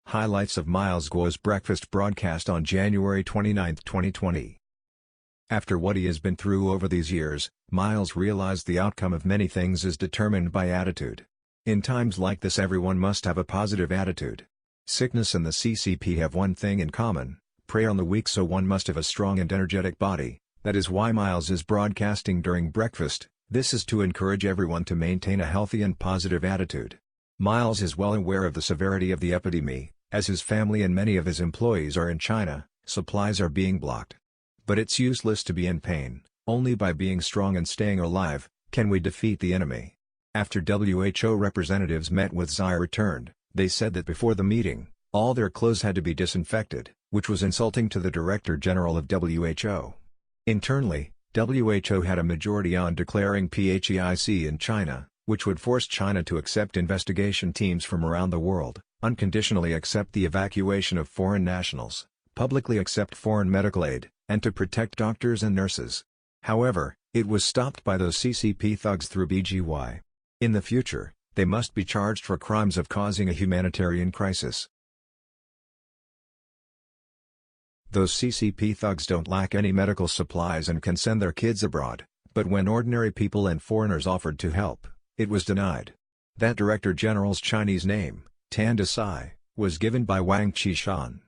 Highlights of Miles Guo's breakfast broadcast on January 29, 2020. After what he has been through over these years, Miles realized the outcome of many things is determined by attitude. In times like this, everyone must have a positive attitude. Sickness and the CCP have one thing in common: prey on the weak, so one must have a strong and energetic body. That is why Miles is broadcasting during breakfast. This is to encourage everyone to maintain a healthy and positive attitude. Miles is well aware of the severity of the epidemic. As his family and many of his employees are in China, supplies are being blocked. But it's useless to be in pain. Only by being strong and staying alive can we defeat the enemy. After WHO representatives met with Xi returned, they said that before the meeting, all their clothes had to be disinfected, which was insulting to the Director General of WHO. Internally, WHO had a majority on declaring PHEIC in China, which would force China to accept investigation teams from around the world, unconditionally accept the evacuation of foreign nationals, publicly accept foreign medical aid, and to protect doctors and nurses. However, it was stopped by those CCP thugs through BGY. In the future, they must be charged for crimes of causing a humanitarian crisis. Those CCP thugs don't lack any medical supplies and can send their kids abroad, but when ordinary people and foreigners offered to help, it was denied. That Director General's Chinese name, Tan Desai, was given by Wang Qishan.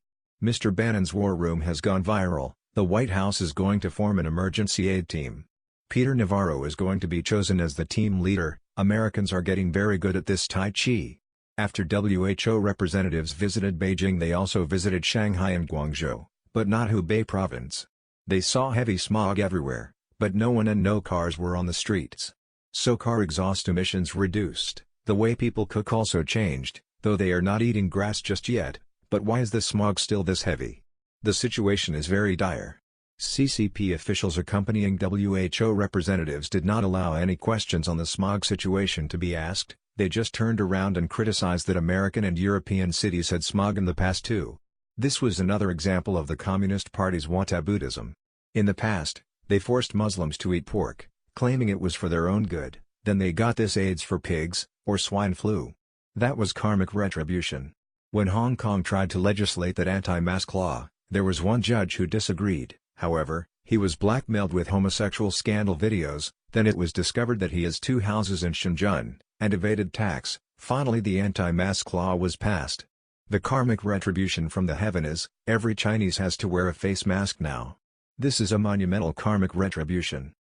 Mr. Bannon's war room has gone viral. The White House is going to form an emergency aid team. Peter Navarro is going to be chosen as the team leader. Americans are getting very good at this Tai Chi. After WHO representatives visited Beijing, they also visited Shanghai and Guangzhou, but not Hubei province. They saw heavy smog everywhere, but no one and no cars were on the streets. So car exhaust emissions reduced. The way people cook also changed, though they are not eating grass just yet. But why is the smog still this heavy? The situation is very dire. CCP officials accompanying WHO representatives did not allow any questions on the smog situation to be asked. They just turned around and criticized that American and European cities had smog in the past too. This was another example of the Communist Party's Whataboutism. In the past, they forced Muslims to eat pork, claiming it was for their own good. Then they got this AIDS for pigs, or swine flu. That was karmic retribution. When Hong Kong tried to legislate that anti-mask law, there was one judge who disagreed. However, he was blackmailed with homosexual scandal videos. Then it was discovered that he has 2 houses in Shenzhen, and evaded tax. Finally the anti-mask law was passed. The karmic retribution from the heaven is, every Chinese has to wear a face mask now. This is a monumental karmic retribution.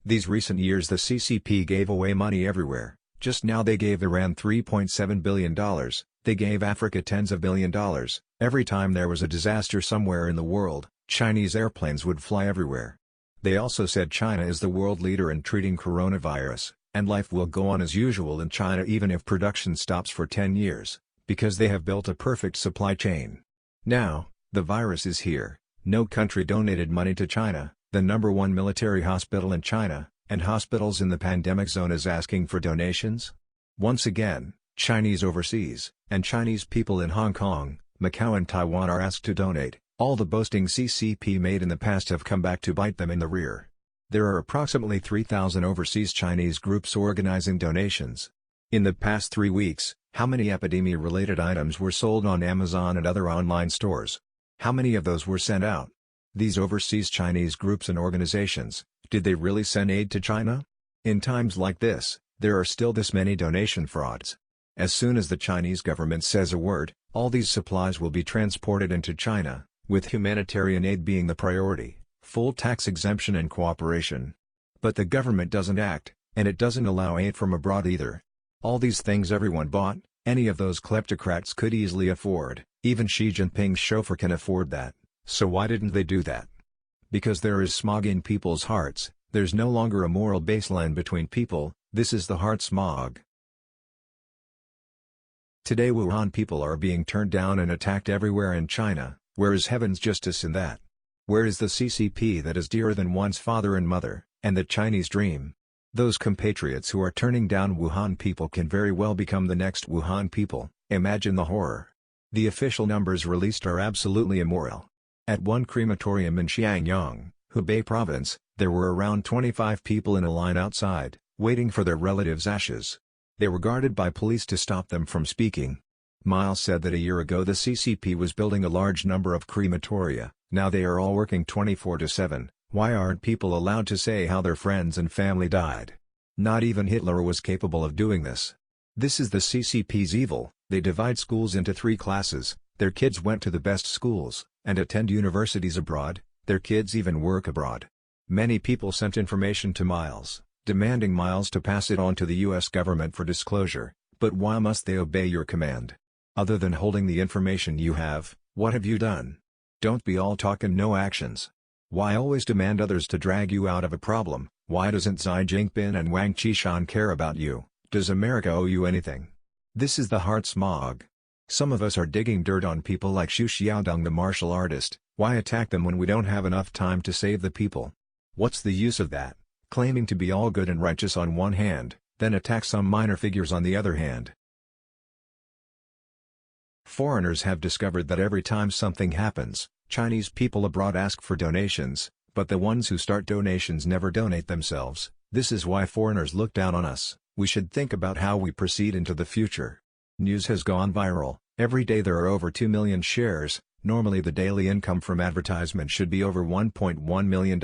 These recent years the CCP gave away money everywhere. Just now they gave Iran $3.7 billion, they gave Africa tens of billions of dollars. Every time there was a disaster somewhere in the world, Chinese airplanes would fly everywhere. They also said China is the world leader in treating coronavirus, and life will go on as usual in China even if production stops for 10 years, because they have built a perfect supply chain. Now, the virus is here. No country donated money to China, the #1 military hospital in China, and hospitals in the pandemic zone is asking for donations? Once again, Chinese overseas, and Chinese people in Hong Kong, Macau and Taiwan are asked to donate. All the boasting CCP made in the past have come back to bite them in the rear. There are approximately 3,000 overseas Chinese groups organizing donations. In the past 3 weeks, how many epidemic-related items were sold on Amazon and other online stores? How many of those were sent out? These overseas Chinese groups and organizations, did they really send aid to China? In times like this, there are still this many donation frauds. As soon as the Chinese government says a word, all these supplies will be transported into China, with humanitarian aid being the priority, full tax exemption and cooperation. But the government doesn't act, and it doesn't allow aid from abroad either. All these things everyone bought, any of those kleptocrats could easily afford, even Xi Jinping's chauffeur can afford that, so why didn't they do that? Because there is smog in people's hearts, there's no longer a moral baseline between people, this is the heart smog. Today Wuhan people are being turned down and attacked everywhere in China. Where is heaven's justice in that? Where is the CCP that is dearer than one's father and mother, and the Chinese dream? Those compatriots who are turning down Wuhan people can very well become the next Wuhan people. Imagine the horror. The official numbers released are absolutely immoral. At one crematorium in Xiangyang, Hubei province, there were around 25 people in a line outside, waiting for their relatives' ashes. They were guarded by police to stop them from speaking. Miles said that a year ago the CCP was building a large number of crematoria, now they are all working 24/7, why aren't people allowed to say how their friends and family died? Not even Hitler was capable of doing this. This is the CCP's evil, they divide schools into 3 classes, their kids went to the best schools, and attend universities abroad, their kids even work abroad. Many people sent information to Miles, demanding Miles to pass it on to the US government for disclosure, but why must they obey your command? Other than holding the information you have, what have you done? Don't be all talk and no actions. Why always demand others to drag you out of a problem? Why doesn't Xi Jinping and Wang Qishan care about you? Does America owe you anything? This is the heart smog. Some of us are digging dirt on people like Xu Xiaodong the martial artist. Why attack them when we don't have enough time to save the people? What's the use of that? Claiming to be all good and righteous on one hand, then attack some minor figures on the other hand. Foreigners have discovered that every time something happens, Chinese people abroad ask for donations, but the ones who start donations never donate themselves. This is why foreigners look down on us. We should think about how we proceed into the future. News has gone viral. Every day there are over 2 million shares. Normally the daily income from advertisement should be over $1.1 million,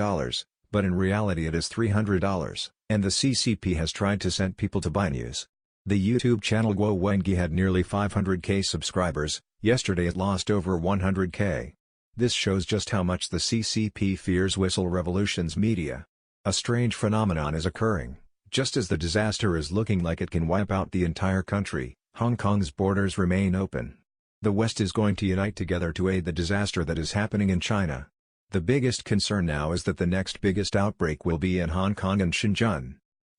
but in reality it is $300, and the CCP has tried to send people to buy News. The YouTube channel Guo Wengi had nearly 500k subscribers, yesterday it lost over 100k. This shows just how much the CCP fears Whistle Revolution's media. A strange phenomenon is occurring. Just as the disaster is looking like it can wipe out the entire country, Hong Kong's borders remain open. The West is going to unite together to aid the disaster that is happening in China. The biggest concern now is that the next biggest outbreak will be in Hong Kong and Xinjiang.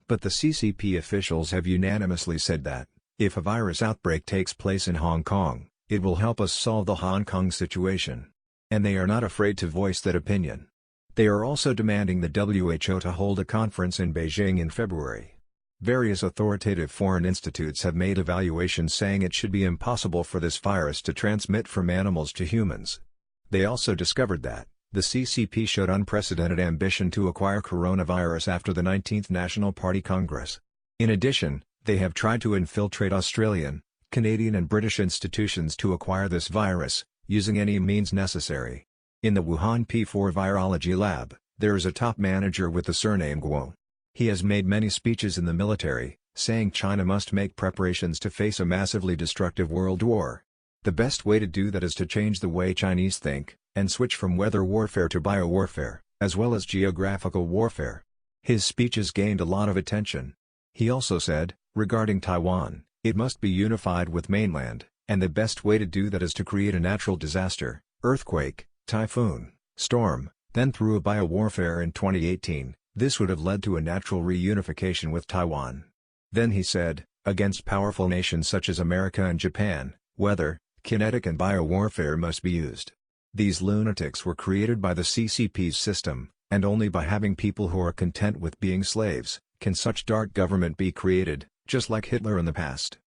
But the CCP officials have unanimously said that, if a virus outbreak takes place in Hong Kong, it will help us solve the Hong Kong situation. And they are not afraid to voice that opinion. They are also demanding the WHO to hold a conference in Beijing in February. Various authoritative foreign institutes have made evaluations saying it should be impossible for this virus to transmit from animals to humans. They also discovered that the CCP showed unprecedented ambition to acquire coronavirus after the 19th National Party Congress. In addition, they have tried to infiltrate Australian, Canadian and British institutions to acquire this virus, using any means necessary. In the Wuhan P4 Virology Lab, there is a top manager with the surname Guo. He has made many speeches in the military, saying China must make preparations to face a massively destructive world war. The best way to do that is to change the way Chinese think, and switch from weather warfare to biowarfare, as well as geographical warfare. His speeches gained a lot of attention. He also said, regarding Taiwan, it must be unified with mainland, and the best way to do that is to create a natural disaster, earthquake, typhoon, storm, then through a biowarfare in 2018, this would have led to a natural reunification with Taiwan. Then he said, against powerful nations such as America and Japan, weather, kinetic and biowarfare must be used. These lunatics were created by the CCP's system, and only by having people who are content with being slaves, can such dark government be created, just like Hitler in the past.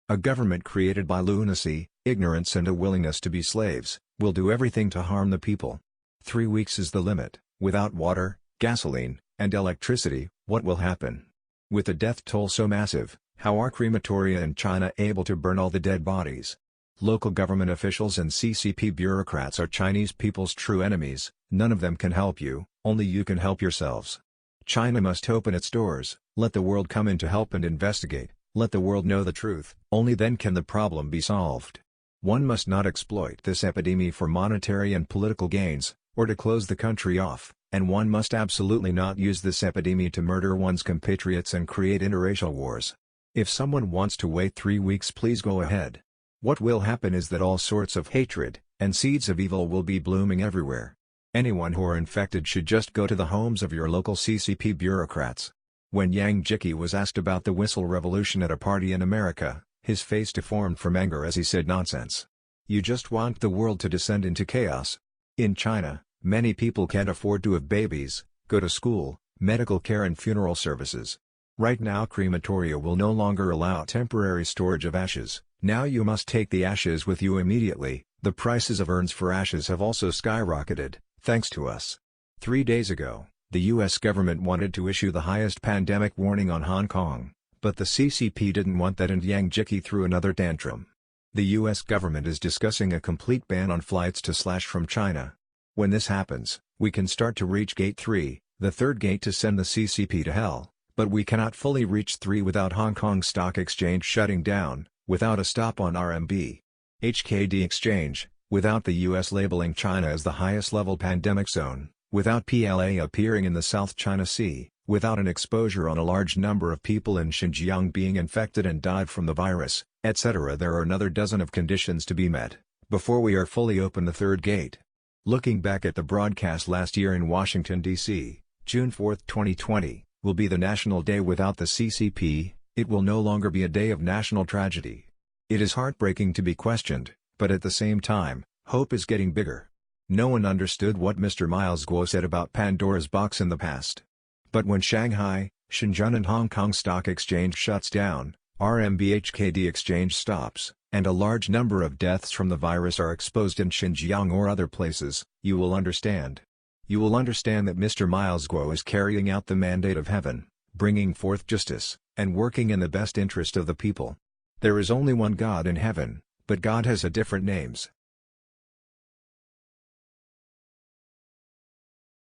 A government created by lunacy, ignorance and a willingness to be slaves, will do everything to harm the people. 3 weeks is the limit. Without water, gasoline, and electricity, what will happen? With the death toll so massive, how are crematoria in China able to burn all the dead bodies? Local government officials and CCP bureaucrats are Chinese people's true enemies. None of them can help you, only you can help yourselves. China must open its doors, let the world come in to help and investigate, let the world know the truth, only then can the problem be solved. One must not exploit this epidemic for monetary and political gains, or to close the country off, and one must absolutely not use this epidemic to murder one's compatriots and create interracial wars. If someone wants to wait 3 weeks, please go ahead. What will happen is that all sorts of hatred, and seeds of evil will be blooming everywhere. Anyone who are infected should just go to the homes of your local CCP bureaucrats. When Yang Jicke was asked about the whistle revolution at a party in America, his face deformed from anger as he said, nonsense. You just want the world to descend into chaos. In China, many people can't afford to have babies, go to school, medical care and funeral services. Right now crematoria will no longer allow temporary storage of ashes, now you must take the ashes with you immediately. The prices of urns for ashes have also skyrocketed, thanks to us. 3 days ago, The US government wanted to issue the highest pandemic warning on Hong Kong, but the CCP didn't want that and Yang Jicke threw another tantrum. The US government is discussing a complete ban on flights to / from China. When this happens, we can start to reach Gate 3, the third gate to send the CCP to hell, but we cannot fully reach 3 without Hong Kong Stock Exchange shutting down, without a stop on RMB. HKD exchange, without the US labeling China as the highest level pandemic zone, without PLA appearing in the South China Sea, without an exposure on a large number of people in Xinjiang being infected and died from the virus, etc. There are another dozen of conditions to be met, before we are fully open the third gate. Looking back at the broadcast last year in Washington, D.C., June 4, 2020, will be the national day without the CCP. It will no longer be a day of national tragedy. It is heartbreaking to be questioned, but at the same time, hope is getting bigger. No one understood what Mr. Miles Guo said about Pandora's box in the past. But when Shanghai, Shenzhen and Hong Kong Stock Exchange shuts down, RMB HKD exchange stops, and a large number of deaths from the virus are exposed in Xinjiang or other places, you will understand. You will understand that Mr. Miles Guo is carrying out the mandate of heaven, bringing forth justice, and working in the best interest of the people. There is only one God in heaven, but God has different names.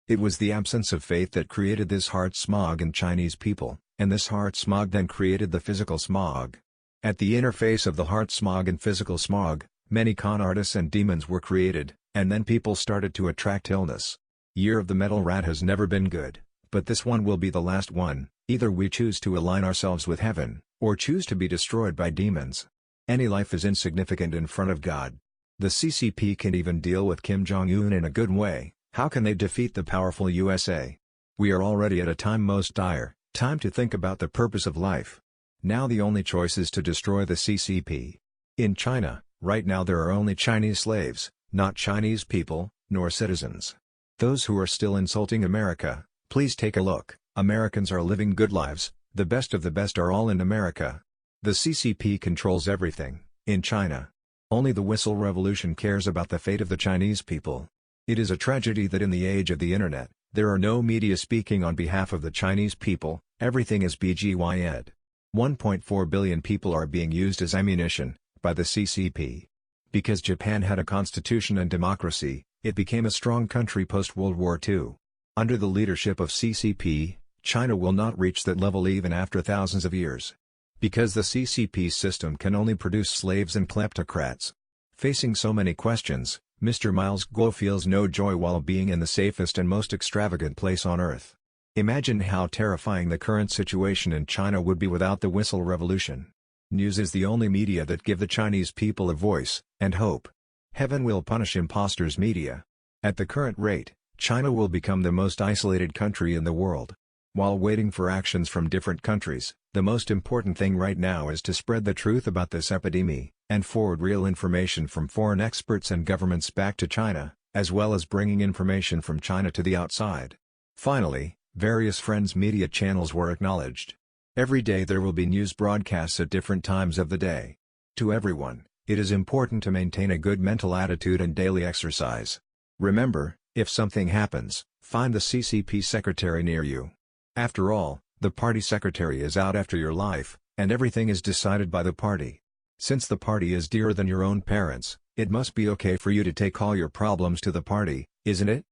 It was the absence of faith that created this heart smog in Chinese people, and this heart smog then created the physical smog. At the interface of the heart smog and physical smog, many con artists and demons were created, and then people started to attract illness. Year of the Metal Rat has never been good, but this one will be the last one. Either we choose to align ourselves with heaven, or choose to be destroyed by demons. Any life is insignificant in front of God. The CCP can't even deal with Kim Jong-un in a good way. How can they defeat the powerful USA? We are already at a time most dire, time to think about the purpose of life. Now the only choice is to destroy the CCP. In China, right now there are only Chinese slaves, not Chinese people, nor citizens. Those who are still insulting America, please take a look. Americans are living good lives, the best of the best are all in America. The CCP controls everything, in China. Only the Whistle Revolution cares about the fate of the Chinese people. It is a tragedy that in the age of the internet, there are no media speaking on behalf of the Chinese people, everything is BGYed. 1.4 billion people are being used as ammunition, by the CCP. Because Japan had a constitution and democracy, it became a strong country post-World War II. Under the leadership of CCP, China will not reach that level even after thousands of years. Because the CCP system can only produce slaves and kleptocrats. Facing so many questions, Mr. Miles Guo feels no joy while being in the safest and most extravagant place on earth. Imagine how terrifying the current situation in China would be without the Whistle Revolution. News is the only media that give the Chinese people a voice, and hope. Heaven will punish imposters media. At the current rate, China will become the most isolated country in the world. While waiting for actions from different countries, the most important thing right now is to spread the truth about this epidemic, and forward real information from foreign experts and governments back to China, as well as bringing information from China to the outside. Finally, various Friends media channels were acknowledged. Every day there will be news broadcasts at different times of the day. To everyone, it is important to maintain a good mental attitude and daily exercise. Remember, if something happens, find the CCP secretary near you. After all, the party secretary is out after your life, and everything is decided by the party. Since the party is dearer than your own parents, it must be okay for you to take all your problems to the party, isn't it?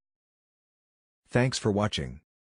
Thanks for watching.